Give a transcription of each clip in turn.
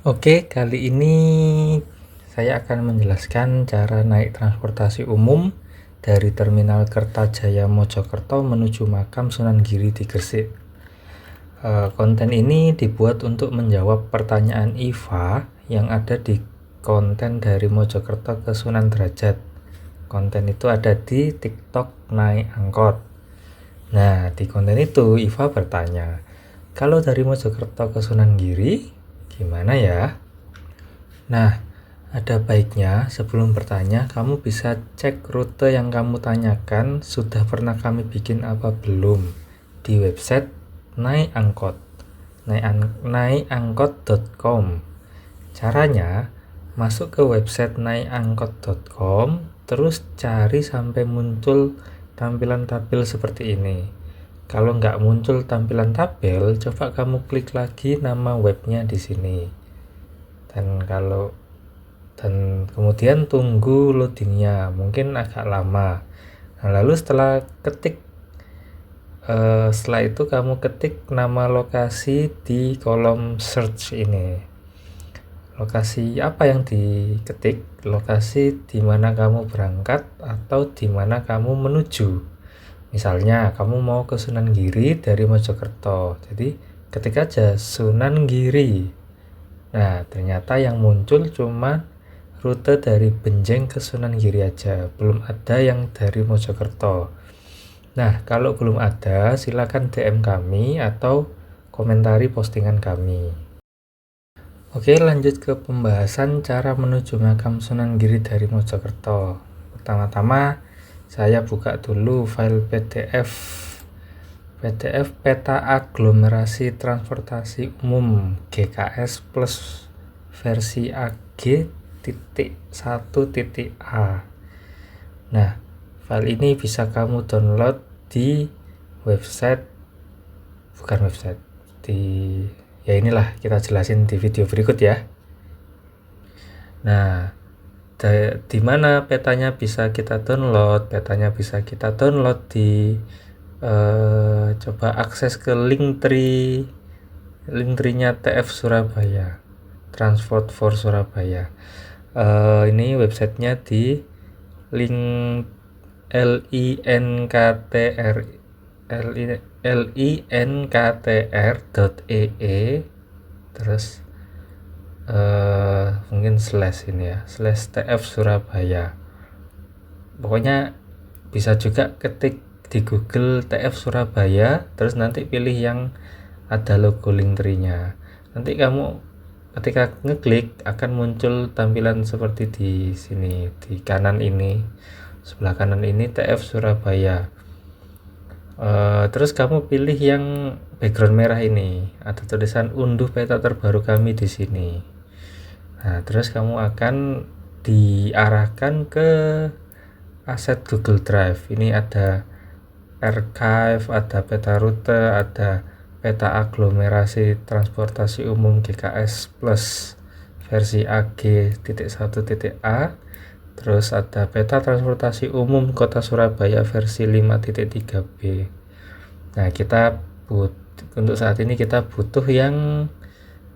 Oke, kali ini saya akan menjelaskan cara naik transportasi umum dari Terminal Kertajaya Mojokerto menuju Makam Sunan Giri di Gresik. Konten ini dibuat untuk menjawab pertanyaan Iva yang ada di konten dari Mojokerto ke Sunan Derajat. Konten itu ada di TikTok naik angkot. Nah, di konten itu Iva bertanya, kalau dari Mojokerto ke Sunan Giri, gimana ya? Nah, ada baiknya sebelum bertanya, kamu bisa cek rute yang kamu tanyakan sudah pernah kami bikin apa belum di website naik angkot, naikangkot.com. Caranya, masuk ke website naikangkot.com, terus cari sampai muncul tampilan tabel seperti ini. Kalau nggak muncul tampilan tabel, coba kamu klik lagi nama webnya di sini. Dan kemudian tunggu loadingnya, mungkin agak lama. Nah, lalu setelah itu kamu ketik nama lokasi di kolom search ini. Lokasi apa yang diketik? Lokasi di mana kamu berangkat atau di mana kamu menuju. Misalnya kamu mau ke Sunan Giri dari Mojokerto, jadi ketik aja Sunan Giri. Nah, ternyata yang muncul cuma rute dari Benjeng ke Sunan Giri aja, belum ada yang dari Mojokerto. Nah, kalau belum ada, silakan DM kami atau komentari postingan kami. Oke, lanjut ke pembahasan cara menuju Makam Sunan Giri dari Mojokerto. Pertama-tama, saya buka dulu file PDF peta aglomerasi transportasi umum GKS plus versi AG.1.A. Nah, file ini bisa kamu download di inilah kita jelasin di video berikut ya. Nah, di mana petanya bisa kita download? Petanya bisa kita download di coba akses ke linktree-nya TF Surabaya, Transport for Surabaya. Ini websitenya di link linktr.ee terus mungkin slash ini ya, slash TF Surabaya. Pokoknya bisa juga ketik di Google TF Surabaya, terus nanti pilih yang ada logo linktree-nya. Nanti kamu ketika ngeklik akan muncul tampilan seperti di sini, di kanan ini, sebelah kanan ini TF Surabaya. Terus kamu pilih yang background merah ini, ada tulisan unduh peta terbaru kami di sini. Nah, terus kamu akan diarahkan ke aset Google Drive. Ini ada archive, ada peta rute, ada peta aglomerasi transportasi umum GKS plus versi AG.1.A, terus ada peta transportasi umum Kota Surabaya versi 5.3B. Nah, untuk saat ini kita butuh yang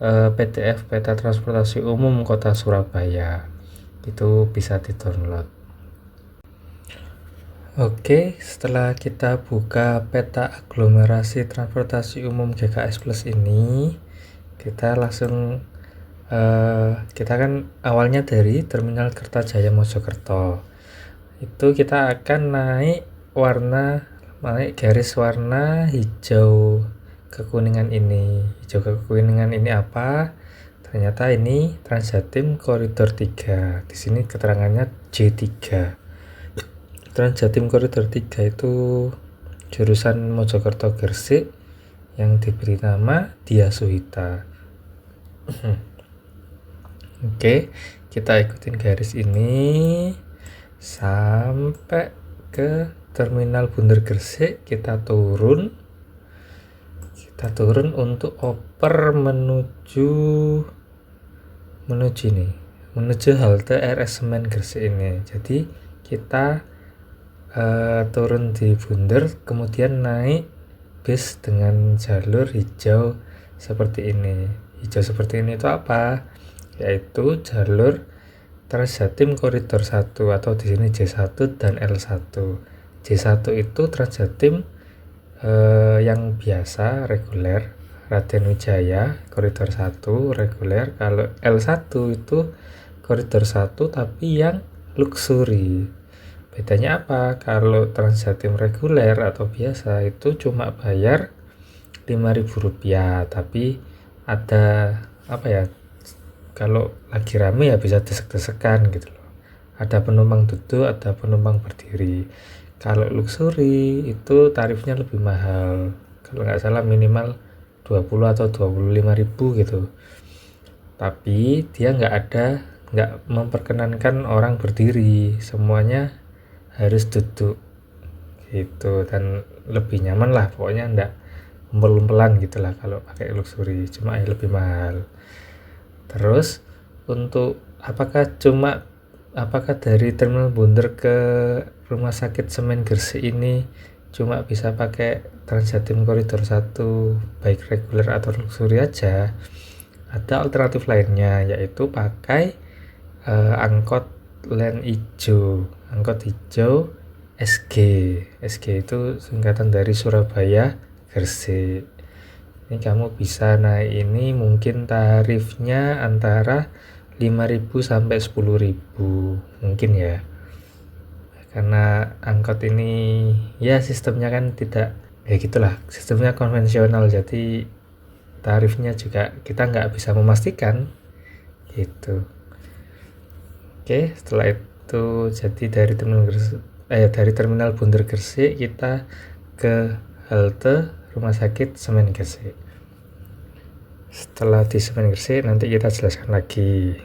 PDF peta transportasi umum Kota Surabaya. Itu bisa di-download. Oke, setelah kita buka peta aglomerasi transportasi umum GKS Plus ini, kita langsung kita kan awalnya dari Terminal Kertajaya Mojokerto. Itu kita akan naik garis warna hijau kekuningan ini. Hijau kekuningan ini apa? Ternyata ini Transjatim Koridor 3. Di sini keterangannya J3. Transjatim Koridor 3 itu jurusan Mojokerto Gresik yang diberi nama Dia Suhita. Oke, kita ikutin garis ini sampai ke Terminal Bunder Gresik. Kita turun untuk oper menuju halte RS Semen Gresik ini. Jadi kita turun di Bunder, kemudian naik bis dengan jalur hijau seperti ini. Hijau seperti ini itu apa? Yaitu jalur Transjatim Koridor 1 atau di sini J1 dan L1. J1 itu Transjatim yang biasa reguler, Raden Wijaya Koridor 1 reguler. Kalau L1 itu Koridor 1 tapi yang luxury. Bedanya apa? Kalau Transjatim reguler atau biasa itu cuma bayar Rp5.000, tapi ada apa ya, kalau lagi rame ya bisa desek-desekan gitu loh, ada penumpang duduk, ada penumpang berdiri. Kalau luxury itu tarifnya lebih mahal, kalau nggak salah minimal 20 atau 25.000 gitu, tapi dia nggak memperkenankan orang berdiri, semuanya harus duduk gitu, dan lebih nyaman lah pokoknya, nggak umpel-umpelan gitulah kalau pakai luxury, cuma lebih mahal. Terus untuk apakah dari Terminal Bundar ke Rumah Sakit Semen Gresik ini cuma bisa pakai Transjatim Koridor 1 baik reguler atau luxury aja? Ada alternatif lainnya, yaitu pakai angkot len hijau, angkot hijau SG. SG itu singkatan dari Surabaya Gresik. Ini kamu bisa naik ini, mungkin tarifnya antara 5.000 sampai 10.000 mungkin ya, karena angkot ini ya sistemnya kan tidak ya gitulah, sistemnya konvensional, jadi tarifnya juga kita nggak bisa memastikan gitu. Oke, setelah itu jadi dari Terminal Bundar Gresik kita ke halte Rumah Sakit Semen Gresik. Setelah di Semen Gresik nanti kita jelaskan lagi.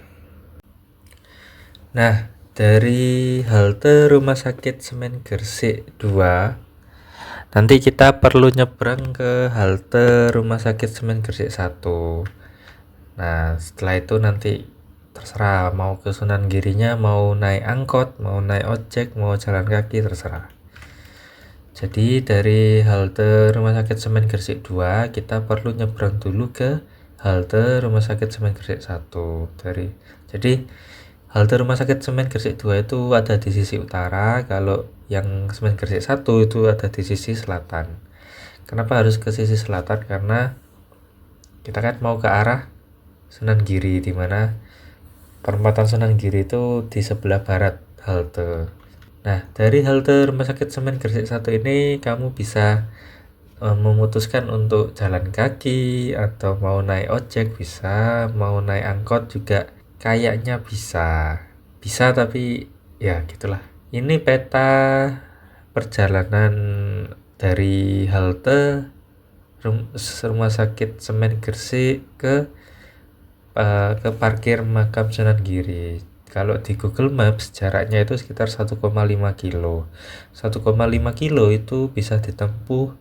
Nah, dari halte Rumah Sakit Semen Gresik 2 nanti kita perlu nyebrang ke halte Rumah Sakit Semen Gresik 1. Nah, setelah itu nanti terserah mau ke Sunan Girinya, mau naik angkot, mau naik ojek, mau jalan kaki, terserah. Jadi dari halte Rumah Sakit Semen Gresik 2 kita perlu nyebrang dulu ke halte Rumah Sakit Semen Gresik 1. Jadi halte Rumah Sakit Semen Gresik 2 itu ada di sisi utara, kalau yang Semen Gresik 1 itu ada di sisi selatan. Kenapa harus ke sisi selatan? Karena kita kan mau ke arah Sunan Giri, di mana perempatan Sunan Giri itu di sebelah barat halte. Nah, dari halte Rumah Sakit Semen Gresik 1 ini kamu bisa memutuskan untuk jalan kaki atau mau naik ojek bisa, mau naik angkot juga kayaknya bisa. Bisa tapi ya gitulah. Ini peta perjalanan dari halte Rumah Sakit Semen Gresik ke parkir makam Sunan Giri. Kalau di Google Maps jaraknya itu sekitar 1,5 kilo. 1,5 kilo itu bisa ditempuh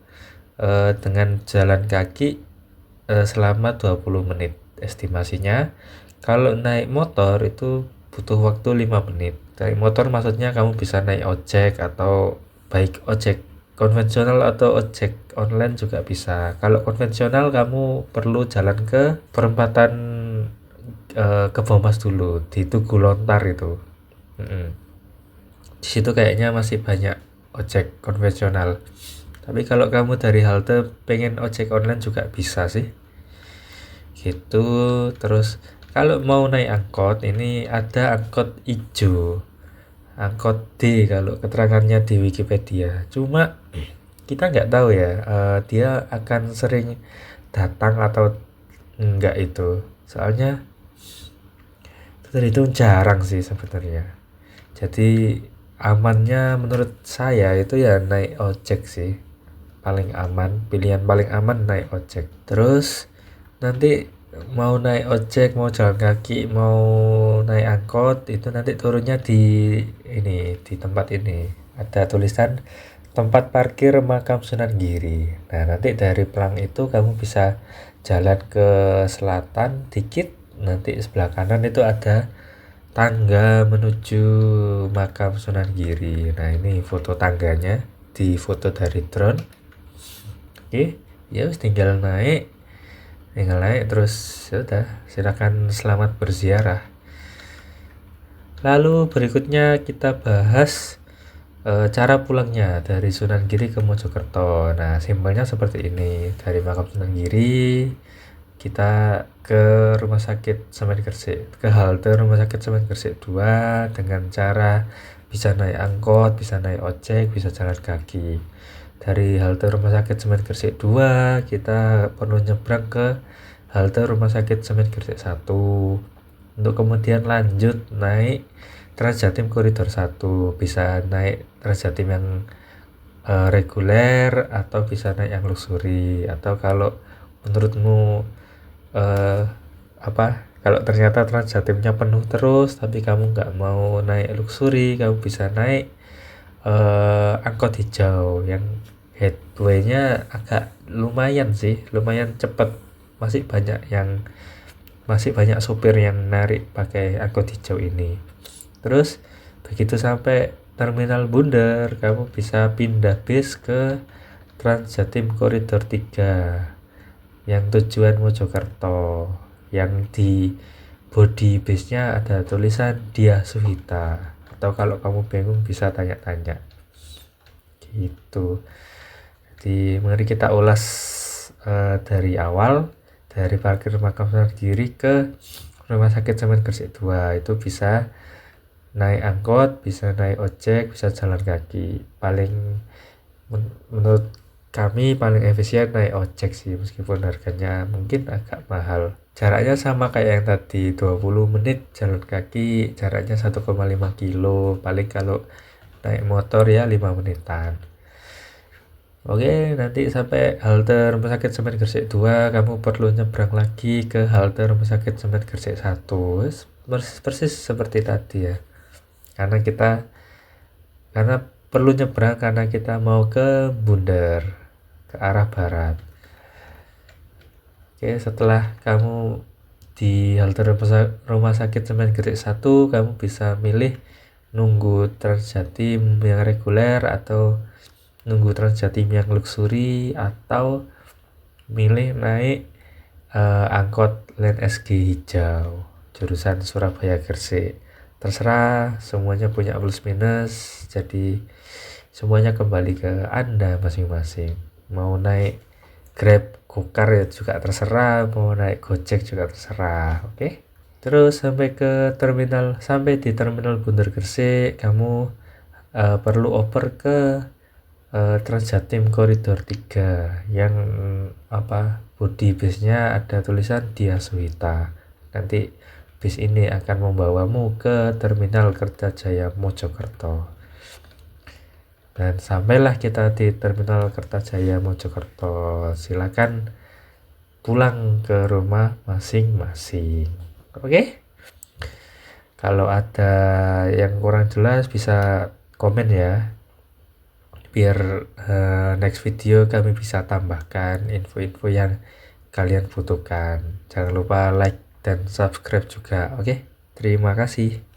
dengan jalan kaki selama 20 menit estimasinya. Kalau naik motor itu butuh waktu 5 menit. Naik motor maksudnya kamu bisa naik ojek, atau baik ojek konvensional atau ojek online juga bisa. Kalau konvensional kamu perlu jalan ke perempatan Kebomas dulu, di Tugu Lontar itu. Di situ kayaknya masih banyak ojek konvensional. Tapi kalau kamu dari halte pengen ojek online juga bisa sih. Gitu. Terus kalau mau naik angkot, ini ada angkot hijau, angkot D kalau keterangannya di Wikipedia. Cuma kita nggak tahu ya, dia akan sering datang atau enggak itu. Soalnya itu jarang sih sebenarnya. Jadi amannya menurut saya itu ya naik ojek sih, paling aman, pilihan paling aman naik ojek. Terus nanti mau naik ojek, mau jalan kaki, mau naik angkot, itu nanti turunnya di tempat ini ada tulisan tempat parkir makam Sunan Giri. Nah, nanti dari pelang itu kamu bisa jalan ke selatan dikit, nanti sebelah kanan itu ada tangga menuju makam Sunan Giri. Nah, ini foto tangganya, di foto dari drone. Oke, ya tinggal naik. tinggal naik terus ya udah, silakan selamat berziarah. Lalu berikutnya kita bahas cara pulangnya dari Sunan Giri ke Mojokerto. Nah, simpelnya seperti ini. Dari makam Sunan Giri kita ke Rumah Sakit Semen Gresik, ke halte Rumah Sakit Semen Gresik 2 dengan cara bisa naik angkot, bisa naik ojek, bisa jalan kaki. Dari halte Rumah Sakit Semen Gresik 2 kita perlu nyebrang ke halte Rumah Sakit Semen Gresik 1 untuk kemudian lanjut naik Transjatim Koridor 1, bisa naik Transjatim yang reguler atau bisa naik yang luxury. Atau kalau menurutmu kalau ternyata Transjatimnya penuh terus tapi kamu nggak mau naik luxury, kamu bisa naik angkot hijau yang headway-nya agak lumayan sih, lumayan cepat. Masih banyak sopir yang narik pakai angkot hijau ini. Terus begitu sampai Terminal Bundar, kamu bisa pindah bis ke Transjatim Koridor 3 yang tujuan Mojokerto, yang di body base-nya ada tulisan Dia Suhita. Atau kalau kamu bingung bisa tanya-tanya gitu. Jadi mari kita ulas dari awal, dari parkir makam Sunan Giri ke Rumah Sakit Semen Gresik 2. Itu bisa naik angkot, bisa naik ojek, bisa jalan kaki. Menurut kami paling efisien naik ojek sih, meskipun harganya mungkin agak mahal. Jaraknya sama kayak yang tadi, 20 menit jalan kaki, jaraknya 1,5 kilo. Paling kalau naik motor ya 5 menitan. Oke, nanti sampai halte Rumah Sakit Semen Gresik 2, kamu perlu nyebrang lagi ke halte Rumah Sakit Semen Gresik 1. Persis seperti tadi ya. Karena perlu nyebrang karena kita mau ke Bundar, ke arah barat. Oke, setelah kamu di halte Rumah Sakit Semen Gresik 1, kamu bisa milih nunggu Transjatim yang reguler atau nunggu Transjatim yang luxury, atau milih naik angkot Line SG hijau jurusan Surabaya Gresik. Terserah, semuanya punya plus minus, jadi semuanya kembali ke Anda masing-masing. Mau naik Grab, Gokar ya juga terserah, mau naik Gojek juga terserah. Oke. Terus sampai di Terminal Bundar Gresik, kamu perlu oper ke Transjatim Koridor 3 yang body base-nya ada tulisan Dia Suhita. Nanti bis ini akan membawamu ke Terminal Kertajaya Mojokerto. Dan sampailah kita di Terminal Kertajaya Mojokerto. Silakan pulang ke rumah masing-masing. Oke? Kalau ada yang kurang jelas bisa komen ya, biar next video kami bisa tambahkan info-info yang kalian butuhkan. Jangan lupa like dan subscribe juga. Oke? Terima kasih.